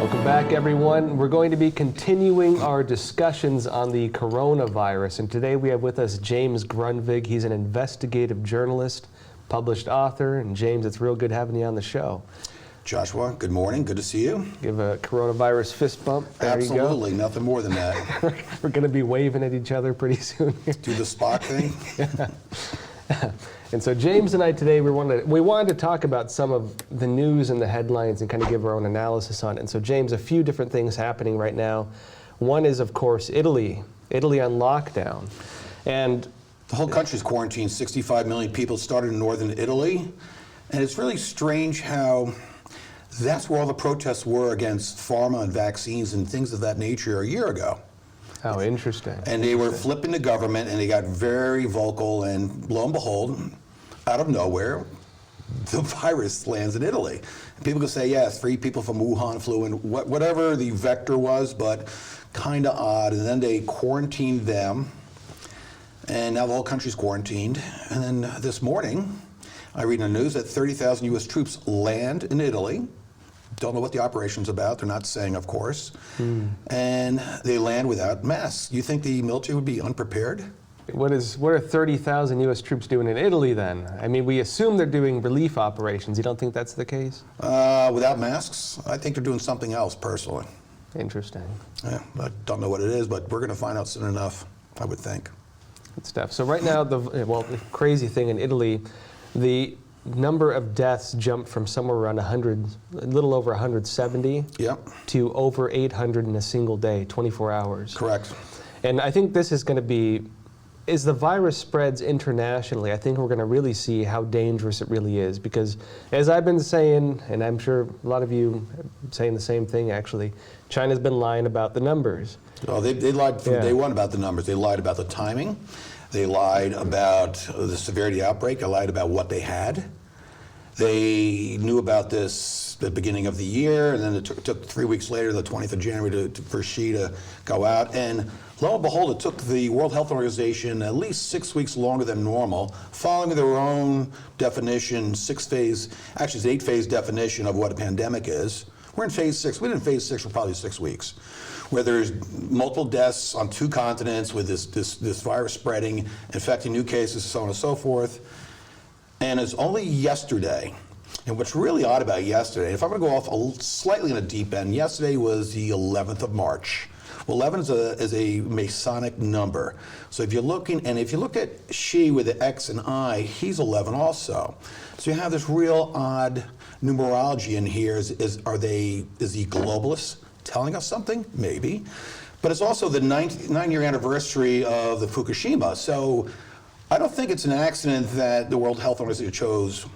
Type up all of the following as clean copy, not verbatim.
Welcome back, everyone. We're going to be continuing our discussions on the coronavirus, and today we have with us James Grundvid. He's an investigative journalist, published author, and James, it's real good having you on the show. Joshua, good morning. Good to see you. Give a coronavirus fist bump. There Absolutely, you go. nothing more than that. We're going to be waving at each other pretty soon here. Do the Spock thing. Yeah. And so James and I today, we wanted to talk about some of the news and the headlines and kind of give our own analysis on it. And so James, a few different things happening right now. One is, of course, Italy on lockdown. And the whole country's quarantined. 65 million people started in northern Italy. And it's really strange how that's where all the protests were against pharma and vaccines and things of that nature a year ago. Oh, interesting. And they were flipping the government, and they got very vocal, and lo and behold, out of nowhere, the virus lands in Italy. And people can say, yes, 3 people from Wuhan flew in, whatever the vector was, but kind of odd. And then they quarantined them, and now the whole country's quarantined. And then this morning, I read in the news that 30,000 U.S. troops land in Italy. Don't know what the operation's about. They're not saying, of course. And they land without masks. You think the military would be unprepared? What are 30,000 U.S. troops doing in Italy then? I mean, we assume they're doing relief operations. You don't think that's the case? Without masks? I think they're doing something else, personally. Interesting. Yeah, I don't know what it is, but we're going to find out soon enough, I would think. Good stuff. So right now, the crazy thing in Italy, the number of deaths jumped from somewhere around 100, a little over 170, to over 800 in a single day, 24 hours. Correct. And I think this is going to be, as the virus spreads internationally, I think we're going to really see how dangerous it really is. Because as I've been saying, and I'm sure a lot of you are saying the same thing actually, China's been lying about the numbers. Oh, they lied from day one about the numbers. They lied about the timing. They lied about the severity of the outbreak. They lied about what they had. They knew about this at the beginning of the year, and then it took 3 weeks later, the 20th of January, for Xi to go out. And lo and behold, it took the World Health Organization at least 6 weeks longer than normal, following their own definition, 6-phase, actually it's an 8-phase definition of what a pandemic is. We're in phase 6. We've been in phase 6 for probably 6 weeks, where there's multiple deaths on 2 continents with this virus spreading, infecting new cases, so on and so forth. And it's only yesterday, and what's really odd about yesterday, if I'm going to go off slightly in a deep end, yesterday was the 11th of March. Well, 11 is a Masonic number. So if you're looking, and if you look at Xi with the X and I, he's 11 also. So you have this real odd numerology in here. Is the globalist telling us something? Maybe. But it's also the 9-year anniversary of the Fukushima. So I don't think it's an accident that the World Health Organization chose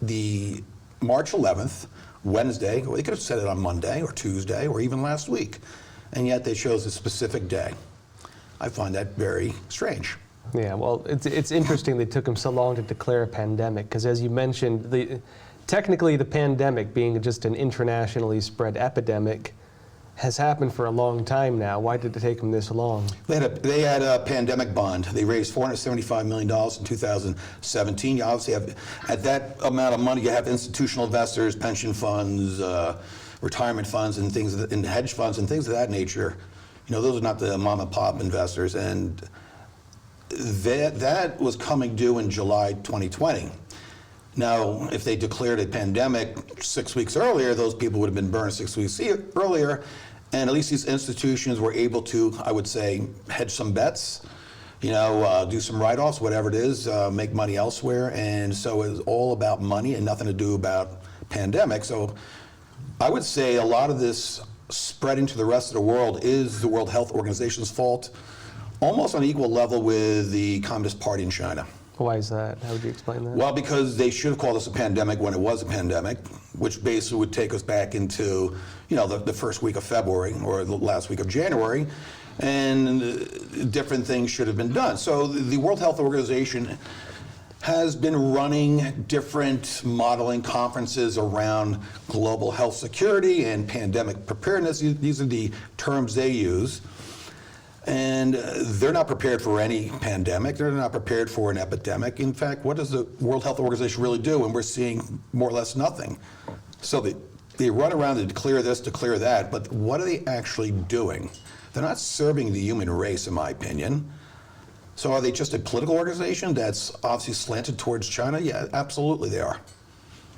the March 11th, Wednesday, or they could have said it on Monday or Tuesday or even last week, and yet they chose a specific day. I find that very strange. Yeah, well, it's interesting they took them so long to declare a pandemic, because as you mentioned, technically the pandemic being just an internationally spread epidemic has happened for a long time now. Why did it take them this long? They had a pandemic bond. They raised $475 million in 2017. You obviously have, at that amount of money, you have institutional investors, pension funds, retirement funds, and things, and hedge funds, and things of that nature. You know, those are not the mom and pop investors, and that was coming due in July 2020. Now, if they declared a pandemic 6 weeks earlier, those people would have been burned 6 weeks earlier, and at least these institutions were able to, I would say, hedge some bets, you know, do some write-offs, whatever it is, make money elsewhere, and so it was all about money and nothing to do about pandemic. So I would say a lot of this spreading to the rest of the world is the World Health Organization's fault, almost on an equal level with the Communist Party in China. Why is that? How would you explain that? Well, because they should have called this a pandemic when it was a pandemic, which basically would take us back into, you know, the first week of February or the last week of January, and different things should have been done. So the World Health Organization has been running different modeling conferences around global health security and pandemic preparedness. These are the terms they use. And they're not prepared for any pandemic. They're not prepared for an epidemic. In fact, what does the World Health Organization really do? And we're seeing more or less nothing. So they run around to declare this, declare that, but what are they actually doing? They're not serving the human race, in my opinion. So are they just a political organization that's obviously slanted towards China? Yeah, absolutely they are.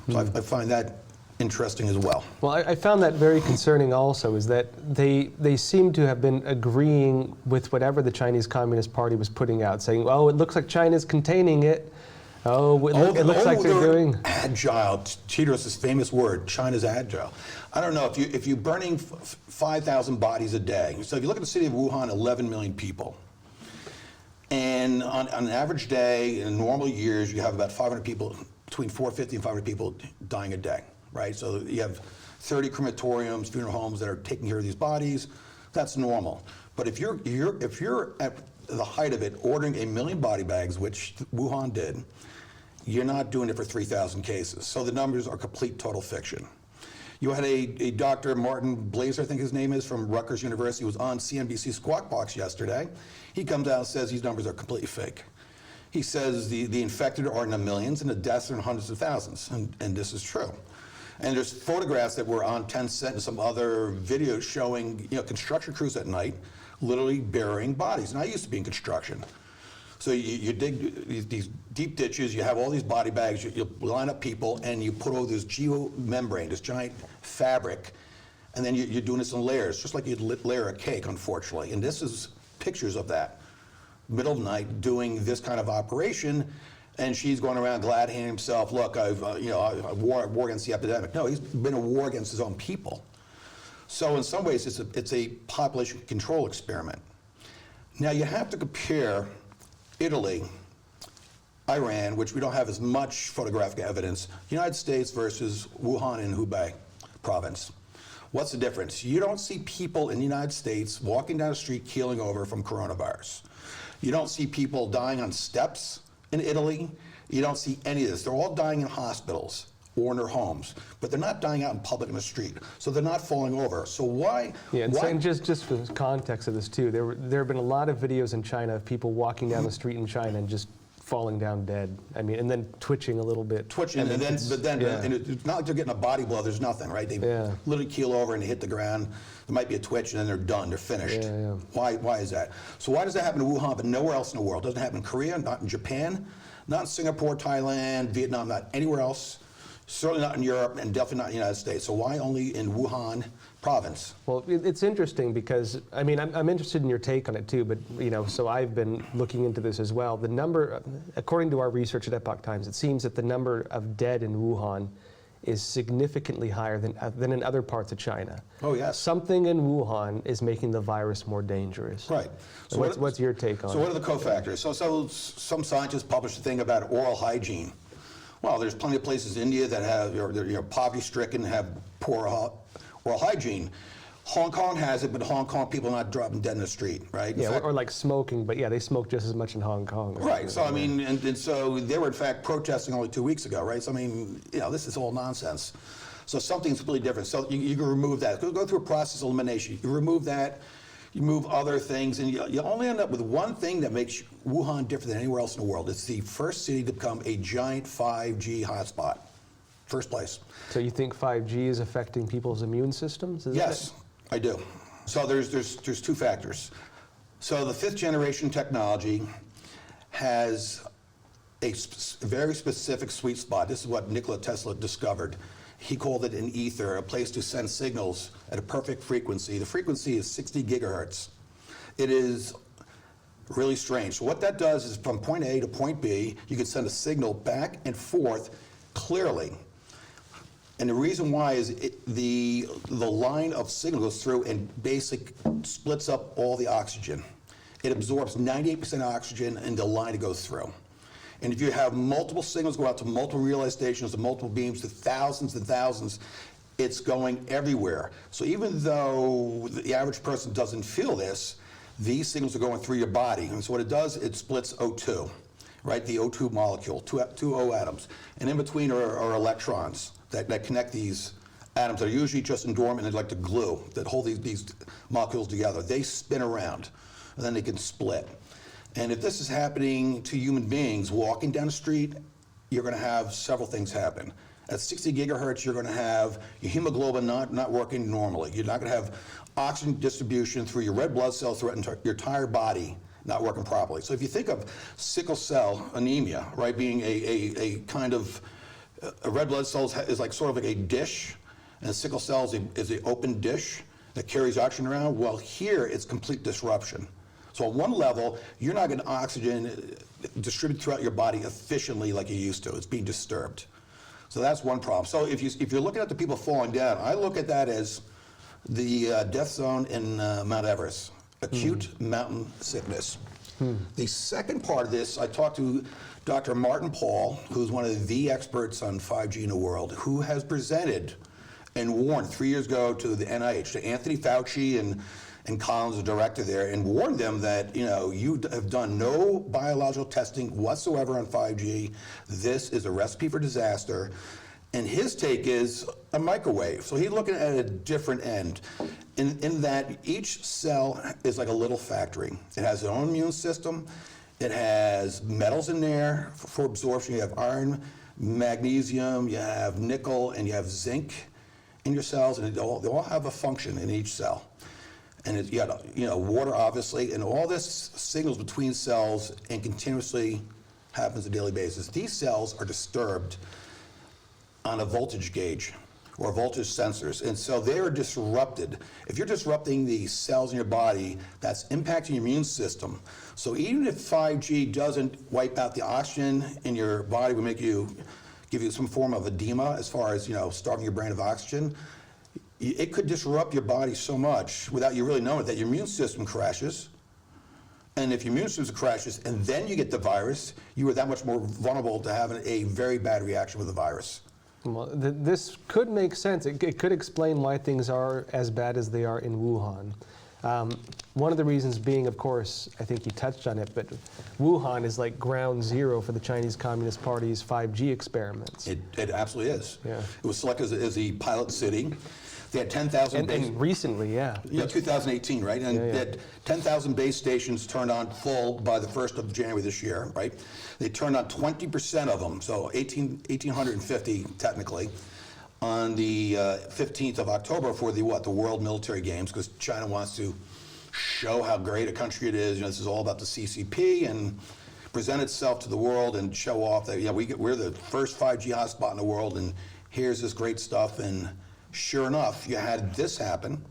So I find that interesting as well. Well, I found that very concerning also, is that they seem to have been agreeing with whatever the Chinese Communist Party was putting out, saying, oh, it looks like China's containing it. Oh, it looks like they're doing... Agile. Cheetos, this famous word, China's agile. I don't know, if you're burning 5,000 bodies a day, so if you look at the city of Wuhan, 11 million people. And on an average day, in normal years, you have about 500 people, between 450 and 500 people dying a day, right? So you have 30 crematoriums, funeral homes that are taking care of these bodies. That's normal. But if you're at the height of it, ordering 1 million body bags, which Wuhan did, you're not doing it for 3,000 cases. So the numbers are complete, total fiction. You had a Dr. Martin Blazer, I think his name is, from Rutgers University, was on CNBC Squawk Box yesterday. He comes out and says these numbers are completely fake. He says the infected are in the millions and the deaths are in hundreds of thousands, and this is true. And there's photographs that were on Tencent and some other videos showing, construction crews at night literally burying bodies. And I used to be in construction. So you dig these deep ditches, you have all these body bags, you line up people, and you put all this geomembrane, this giant fabric, and then you're doing this in layers, just like you'd layer a cake, unfortunately. And this is pictures of that, middle of the night, doing this kind of operation, and she's going around glad handing himself, look, I've war against the epidemic. No, he's been a war against his own people. So in some ways, it's a population control experiment. Now you have to compare Italy, Iran, which we don't have as much photographic evidence, United States versus Wuhan and Hubei province. What's the difference? You don't see people in the United States walking down the street keeling over from coronavirus. You don't see people dying on steps in Italy. You don't see any of this. They're all dying in hospitals or in their homes, but they're not dying out in public in the street, so they're not falling over. So why? Yeah, and just for the context of this too, there have been a lot of videos in China of people walking down the street in China and just falling down dead. I mean, and then twitching a little bit. Twitching, and it's not like they're getting a body blow. There's nothing, right? They literally keel over and they hit the ground. There might be a twitch, and then they're done. They're finished. Why is that? So why does that happen in Wuhan, but nowhere else in the world? It doesn't happen in Korea, not in Japan, not in Singapore, Thailand, Vietnam, not anywhere else. Certainly not in Europe, and definitely not in the United States. So why only in Wuhan province? Well, it's interesting because, I mean, I'm interested in your take on it too, but, so I've been looking into this as well. The number, according to our research at Epoch Times, it seems that the number of dead in Wuhan is significantly higher than in other parts of China. Oh, yes. Something in Wuhan is making the virus more dangerous. Right. So what's your take on it? So what are the cofactors? So some scientists published a thing about oral hygiene. Well, there's plenty of places in India that have, poverty-stricken, have poor oral hygiene. Hong Kong has it, but Hong Kong people are not dropping dead in the street, right? Yeah, or like smoking, but yeah, they smoke just as much in Hong Kong. Right, so I mean, and so they were in fact protesting only 2 weeks ago, right? So I mean, this is all nonsense. So something's completely different. So you can remove that. Go through a process of elimination. You remove that, you move other things, and you only end up with one thing that makes Wuhan different than anywhere else in the world. It's the first city to become a giant 5G hotspot. First place. So you think 5G is affecting people's immune systems? Yes, I do. So there's two factors. So the 5th generation technology has a very specific sweet spot. This is what Nikola Tesla discovered. He called it an ether, a place to send signals at a perfect frequency. The frequency is 60 gigahertz. It is really strange. So what that does is from point A to point B, you can send a signal back and forth clearly. And the reason why is the line of signal goes through and basically splits up all the oxygen. It absorbs 98% oxygen in the line it goes through. And if you have multiple signals go out to multiple relay stations, to multiple beams, to thousands and thousands, it's going everywhere. So even though the average person doesn't feel this, these signals are going through your body. And so what it does, it splits O2, right? The O2 molecule, two O atoms. And in between are electrons that connect these atoms that are usually just in dormant and they're like the glue that hold these molecules together. They spin around, and then they can split. And if this is happening to human beings walking down the street you're going to have several things happen. At 60 gigahertz, you're going to have your hemoglobin not working normally. You're not going to have oxygen distribution through your red blood cells throughout your entire body not working properly. So if you think of sickle cell anemia, right, being a kind of, a red blood cells is like sort of like a dish, and sickle cell is an open dish that carries oxygen around. Well, here it's complete disruption. So on one level, you're not getting oxygen distributed throughout your body efficiently like you used to. It's being disturbed. So that's one problem. So if you're looking at the people falling down, I look at that as the death zone in Mount Everest, acute mountain sickness. The second part of this, I talked to Dr. Martin Pall, who's one of the experts on 5G in the world, who has presented and warned 3 years ago to the NIH, to Anthony Fauci and Collins, the director there, and warned them that, you know, you have done no biological testing whatsoever on 5G. This is a recipe for disaster. And his take is a microwave. So he's looking at a different end in that each cell is like a little factory. It has its own immune system. It has metals in there for absorption. You have iron, magnesium, you have nickel, and you have zinc in your cells, and they all have a function in each cell. And you got, you know, water, obviously, and all this signals between cells and continuously happens on a daily basis. These cells are disturbed on a voltage gauge or voltage sensors, and so they are disrupted. If you're disrupting the cells in your body, that's impacting your immune system. So even if 5G doesn't wipe out the oxygen in your body, will give you some form of edema as far as, you know, starving your brain of oxygen, it could disrupt your body so much without you really knowing it that your immune system crashes. And if your immune system crashes and then you get the virus, you are that much more vulnerable to having a very bad reaction with the virus. Well, this could make sense. It could explain why things are as bad as they are in Wuhan. One of the reasons being, of course, I think you touched on it, but Wuhan is like ground zero for the Chinese Communist Party's 5G experiments. It absolutely is. Yeah. It was selected as the pilot city. They had 10,000 and recently, yeah. Yeah, 2018, right? And they had 10,000 base stations turned on full by the 1st of January this year, right? They turned on 20% of them, so 1,850 technically, on the 15th of October for the World Military Games, because China wants to show how great a country it is. You know, this is all about the CCP and present itself to the world and show off that, yeah, we're the first 5G hotspot in the world, and here's this great stuff. And sure enough, you had this happen.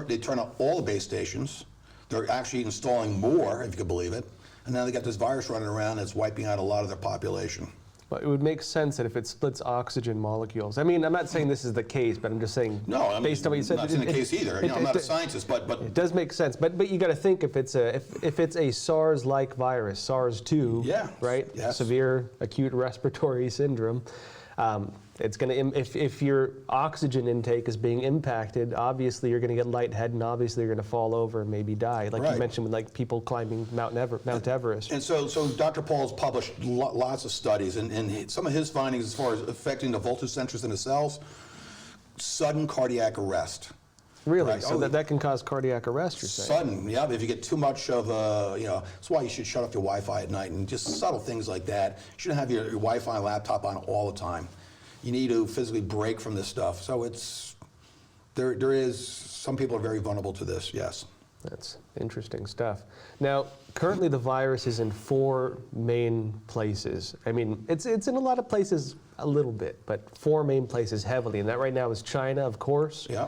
They turned on all the base stations. They're actually installing more, if you could believe it. And now they got this virus running around that's wiping out a lot of their population. But it would make sense that if it splits oxygen molecules. I mean, I'm not saying this is the case, but I'm just saying, based on what you said. I'm not saying the case either. I'm not a scientist, but it does make sense. But you got to think if it's a SARS-like virus, SARS-2, yeah, right? Yes. Severe acute respiratory syndrome. It's going to, if your oxygen intake is being impacted, obviously you're going to get lightheaded, and obviously you're going to fall over and maybe die, like you mentioned with like people climbing Mount Everest. And so Dr. Paul's published lots of studies, and some of his findings as far as affecting the voltage sensors in the cells, sudden cardiac arrest. Really? Right. So that can cause cardiac arrest, you're saying? Sudden, yeah. If you get too much of, that's why you should shut off your Wi-Fi at night and just subtle things like that. You shouldn't have your Wi-Fi and laptop on all the time. You need to physically break from this stuff. So there is, some people are very vulnerable to this, yes. That's interesting stuff. Now, currently the virus is in 4 main places. I mean, it's in a lot of places a little bit, but 4 main places heavily. And that right now is China, of course. Yeah.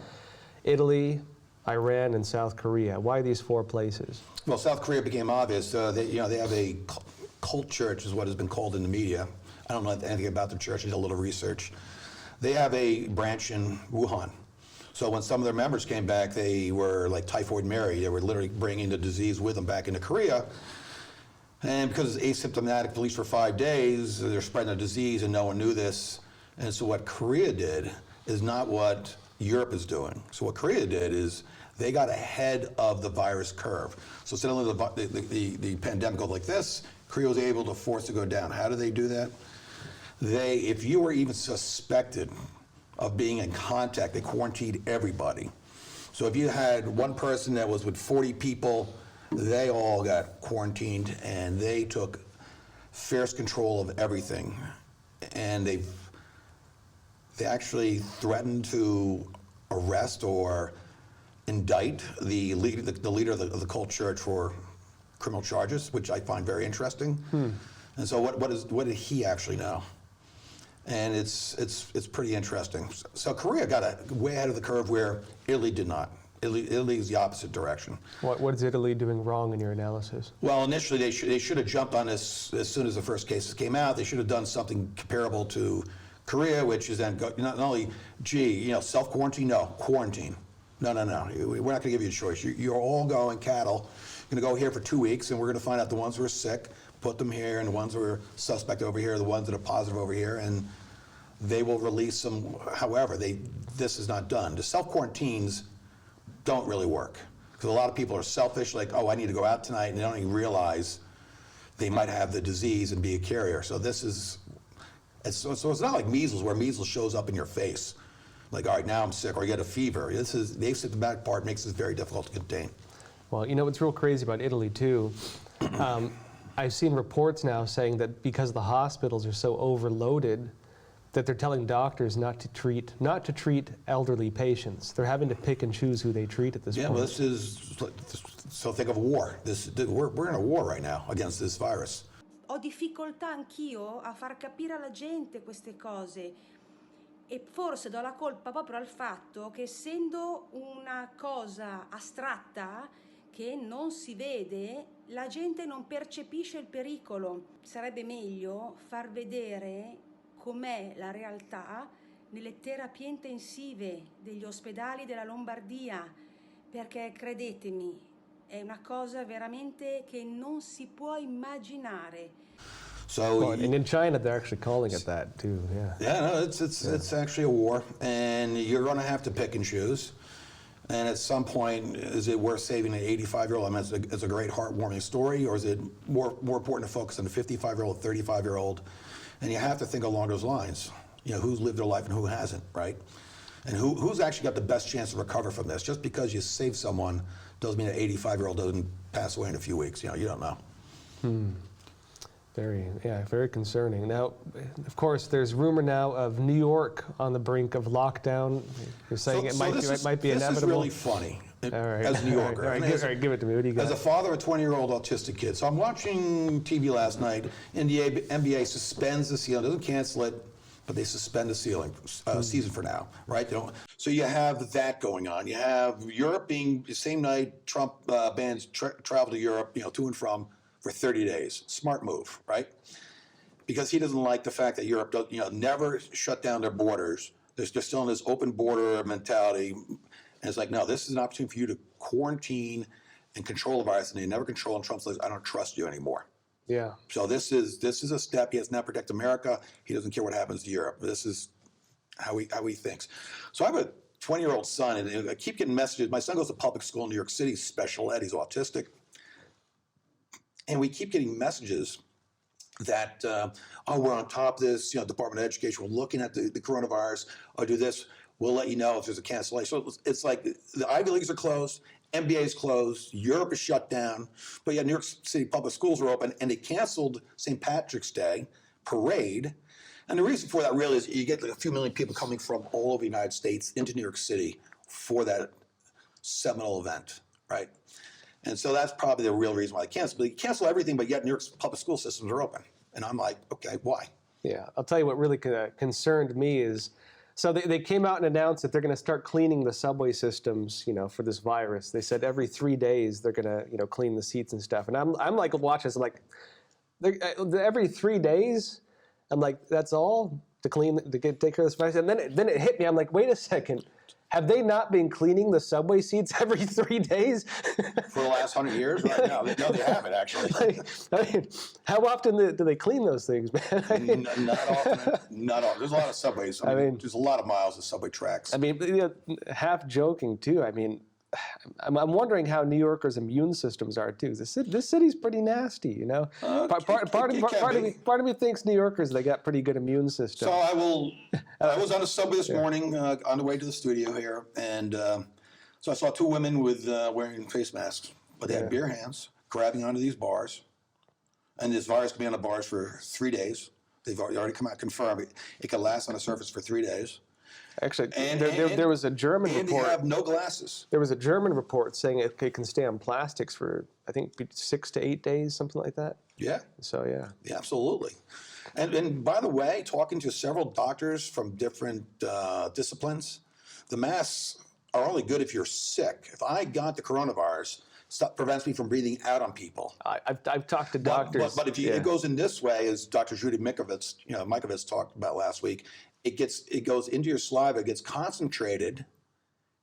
Italy, Iran, and South Korea. Why these 4 places? Well, South Korea became obvious. They have a cult church, is what has been called in the media. I don't know anything about the church. I did a little research. They have a branch in Wuhan. So when some of their members came back, they were like Typhoid Mary. They were literally bringing the disease with them back into Korea. And because it's asymptomatic, at least for 5 days, they're spreading the disease, and no one knew this. And so what Korea did is not what Europe is doing. So what Korea did is they got ahead of the virus curve. So instead of the pandemic go like this, Korea was able to force it to go down. How do they do that? If you were even suspected of being in contact, they quarantined everybody. So if you had one person that was with 40 people, they all got quarantined, and they took fierce control of everything, and they actually threatened to arrest or indict the leader of the cult church for criminal charges, which I find very interesting. And so what did he actually know? And it's pretty interesting. So Korea got way ahead of the curve where Italy did not. Italy is the opposite direction. What is Italy doing wrong in your analysis? Well, initially they should have jumped on this as soon as the first cases came out. They should have done something comparable to Korea, which is then not only, self-quarantine, no, quarantine. No. We're not going to give you a choice. You're all going cattle. You're going to go here for 2 weeks, and we're going to find out the ones who are sick, put them here, and the ones who are suspect over here, the ones that are positive over here, and they will release them. However, this is not done. The self-quarantines don't really work because a lot of people are selfish, like, oh, I need to go out tonight, and they don't even realize they might have the disease and be a carrier. So it's not like measles, where measles shows up in your face. Like, all right, now I'm sick, or you get a fever. The asymptomatic part makes this very difficult to contain. Well, what's real crazy about Italy, too, I've seen reports now saying that because the hospitals are so overloaded, that they're telling doctors not to treat elderly patients. They're having to pick and choose who they treat at this point. Yeah, well, so think of a war. We're in a war right now against this virus. Ho difficoltà anch'io a far capire alla gente queste cose e forse do la colpa proprio al fatto che, essendo una cosa astratta che non si vede, la gente non percepisce il pericolo. Sarebbe meglio far vedere com'è la realtà nelle terapie intensive degli ospedali della Lombardia, perché credetemi, è una cosa veramente che non si può immaginare. And in China, they're actually calling it that too. Yeah. Yeah, no, it's actually a war, and you're going to have to pick and choose. And at some point, is it worth saving an 85-year-old? I mean, it's a great heartwarming story, or is it more important to focus on a 55-year-old, 35-year-old? And you have to think along those lines. Who's lived their life and who hasn't, right? And who's actually got the best chance to recover from this? Just because you save someone doesn't mean an 85-year-old doesn't pass away in a few weeks. You don't know. Very concerning. Now, of course, there's rumor now of New York on the brink of lockdown. You're saying it might be inevitable. This is really funny. All right. As a New Yorker. All right, give it to me. What do you got? As a father of a 20-year-old autistic kid. So I'm watching TV last night. NBA suspends the season, doesn't cancel it, but they suspend the season for now, right? So you have that going on. You have Europe being the same night Trump bans travel to Europe, to and from, for 30 days. Smart move, right? Because he doesn't like the fact that Europe never shut down their borders. They're still in this open border mentality. And it's like, no, this is an opportunity for you to quarantine and control the virus, and they never control. And Trump says, I don't trust you anymore. Yeah. So this is a step. He has to now protect America. He doesn't care what happens to Europe. This is how he thinks. So I have a 20-year-old son, and I keep getting messages. My son goes to public school in New York City, special ed. He's autistic. And we keep getting messages that, we're on top of this, Department of Education, we're looking at the coronavirus, or do this, we'll let you know if there's a cancellation. So it's like the Ivy Leagues are closed, NBA is closed, Europe is shut down, but yet New York City public schools are open, and they canceled St. Patrick's Day parade. And the reason for that really is you get a few million people coming from all over the United States into New York City for that seminal event, right? And so that's probably the real reason why they cancel. But they cancel everything, but yet New York's public school systems are open. And I'm like, okay, why? Yeah, I'll tell you what really concerned me is, so they came out and announced that they're going to start cleaning the subway systems, for this virus. They said every 3 days they're going to, clean the seats and stuff. And I'm like watching this, I'm like, every 3 days, I'm like, that's all to take care of this virus. And then it hit me. I'm like, wait a second. Have they not been cleaning the subway seats every 3 days? For the last 100 years? Right? No, they haven't, actually. How often do they clean those things, man? Not often. Not often. There's a lot of subways. I mean, there's a lot of miles of subway tracks. I mean, half joking, too. I mean, I'm wondering how New Yorkers' immune systems are, too. This city's pretty nasty, Part of me thinks New Yorkers, they got pretty good immune systems. So I was on the subway this morning on the way to the studio here, and so I saw two women with wearing face masks, but they had beer hands, grabbing onto these bars. And this virus can be on the bars for 3 days. They've already come out and confirmed it. It can last on the surface for 3 days. Actually, there was a German And report. you have no glasses. There was a German report saying it can stay on plastics for, I think, 6 to 8 days, something like that. Yeah. So, yeah. Yeah, absolutely. And by the way, talking to several doctors from different disciplines, the masks are only good if you're sick. If I got the coronavirus, prevents me from breathing out on people. I've talked to doctors. But if it goes in this way, as Dr. Judy Mikovits talked about last week, it goes into your saliva, it gets concentrated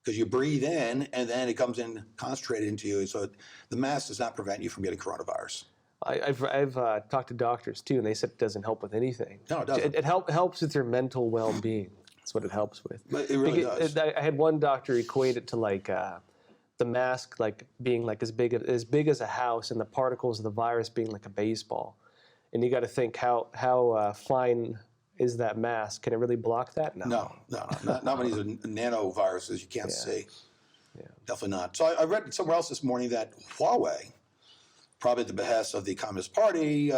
because you breathe in, and then it comes in concentrated into you. So the mask does not prevent you from getting coronavirus. I've talked to doctors too, and they said it doesn't help with anything. No, it doesn't. It helps with your mental well-being. That's what it helps with. But it really does. I had one doctor equate it to like the mask like being like as big as a house, and the particles of the virus being like a baseball. And you got to think how fine is that mask? Can it really block that? No. Not when these are nanoviruses you can't see. Yeah. Definitely not. So I read somewhere else this morning that Huawei, probably at the behest of the Communist Party,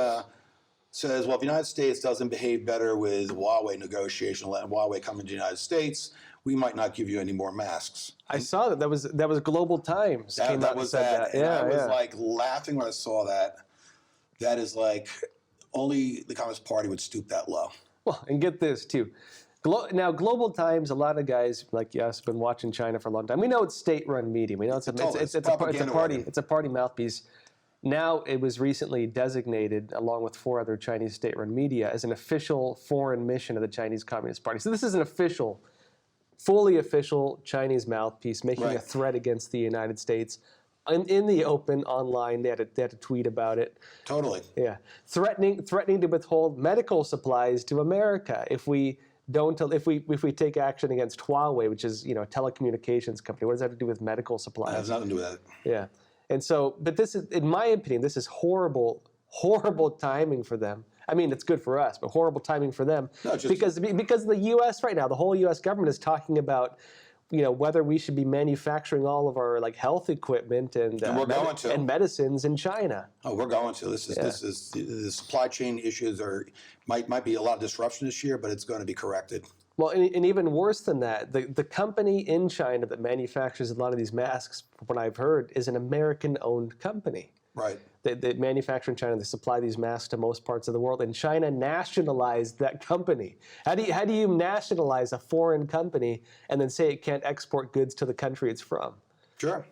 says, well, if the United States doesn't behave better with Huawei negotiation, let Huawei come into the United States, we might not give you any more masks. I saw that. That was Global Times. That was that. And I was like laughing when I saw that. That is like only the Communist Party would stoop that low. Well, and get this too. Now, Global Times, a lot of guys like us have been watching China for a long time. We know it's state-run media. We know it's a party mouthpiece. Now it was recently designated, along with 4 other Chinese state-run media, as an official foreign mission of the Chinese Communist Party. So this is an official, fully official Chinese mouthpiece making a threat against the United States in the open online. They had to tweet about it. Totally. Yeah, threatening to withhold medical supplies to America if we take action against Huawei, which is a telecommunications company. What does that have to do with medical supplies? It has nothing to do with that. Yeah. And so, but this is, in my opinion, this is horrible timing for them. I mean, it's good for us, but horrible timing for them because the U.S. right now, the whole U.S. government is talking about, whether we should be manufacturing all of our like health equipment and medicines in China. Oh, we're going to. This is the supply chain issues might be a lot of disruption this year, but it's going to be corrected. Well, and even worse than that, the company in China that manufactures a lot of these masks, from what I've heard, is an American-owned company. Right. They manufacture in China. They supply these masks to most parts of the world, and China nationalized that company. How do you nationalize a foreign company and then say it can't export goods to the country it's from? Sure.